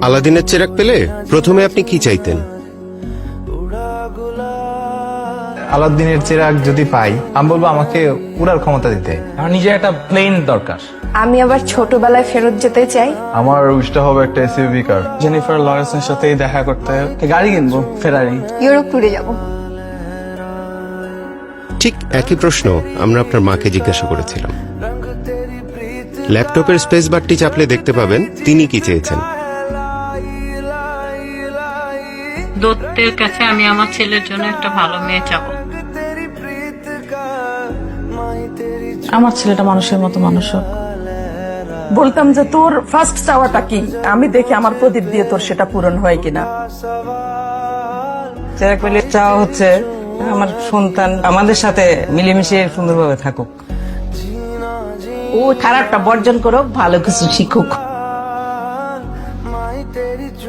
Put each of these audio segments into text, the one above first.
আলাদিনের চেরাগ পেলে প্রথমে আপনি কি চাইতেন? আলাদিনের চেরাগ যদি পাই, আমি বলবো আমাকে উড়ার ক্ষমতা দিতে। আমার নিজের একটা প্লেন দরকার। আমি আবার ছোটবেলায় ফেরত যেতে চাই। আমার উইশটা হবে একটা এসইউভি কার। জেনিফার লরেন্সের সাথে দেখা করতে গাড়ি কিনবো, ফেরারি। ইউরোপ ট্যুরে যাব। ঠিক একই প্রশ্ন আমরা আপনার মাকে জিজ্ঞাসা করেছিলাম। ল্যাপটপের স্পেস বারটি চাপলে দেখতে পাবেন তিনি কি চেয়েছেন। দত্তের কাছে আমি আমার ছেলের জন্য একটা ভালো মেয়ে চাবো। আমার ছেলেটা মানুষের মতো মানুষ হোক। বলতাম যে তোর ফার্স্ট চাওয়াটা কি, আমি দেখি আমার প্রদীপ দিয়ে তোর সেটা পূরণ হয় কিনা। চেরাগ পেলে চাওয়া হচ্ছে আমার সন্তান আমাদের সাথে মিলেমিশে সুন্দরভাবে থাকুক। ও খারাপটা বর্জন করুক, ভালো কিছু শিখুক।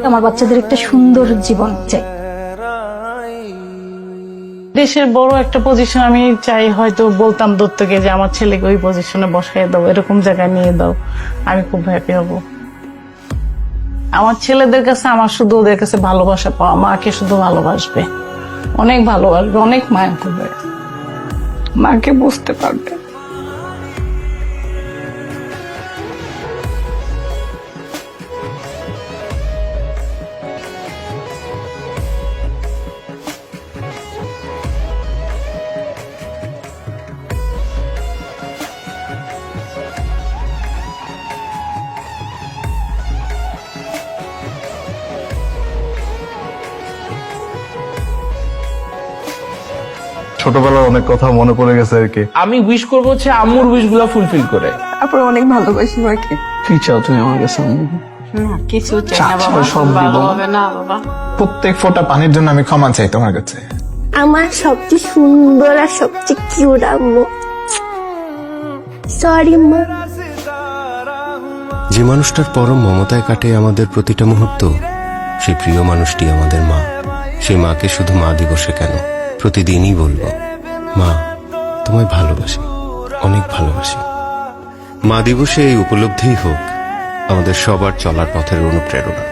আমার বাচ্চাদের একটা সুন্দর জীবন চাই। দেশের বড় একটা পজিশন আমি চাই, হয়তো বলতাম দত্তকে যে আমার ছেলেকে ওই পজিশনে বসাই দাও, এরকম জায়গায় নিয়ে দাও, আমি খুব হ্যাপি হব। আমার ছেলেদের কাছে আমার শুধু ওদের কাছে ভালোবাসা পাওয়া, মাকে শুধু ভালোবাসবে, অনেক ভালোবাসবে, অনেক মায়া করবে, মাকে বুঝতে পারবে। ছোটবেলার অনেক কথা মনে পড়ে গেছে আর কি। আমি উইশ করবো হচ্ছে আম্মুর উইশ গুলা ফুলফিল করে। তারপরে অনেক ভালোবাসি মাকে। কি চাও তুমি আমার কাছে? কিছু চাই না বাবা, সব দিব। ভালো হবে না বাবা। প্রত্যেক ফোঁটা পানির জন্য আমি ক্ষমা চাই তোমার কাছে। আমার সবচেয়ে সুন্দর আর সবচেয়ে কিউট আম্মু। সরি মা। যে মানুষটার পরম মমতায় কাটে আমাদের প্রতিটা মুহূর্ত, সেই প্রিয় মানুষটি আমাদের মা। সেই মাকে শুধু মা দিবসে কেন, প্রতিদিনই বলবো, মা তোমায় ভালোবাসি, অনেক ভালোবাসি। মা দিবসে এই উপলব্ধিই হোক আমাদের সবার চলার পথের অনুপ্রেরণা।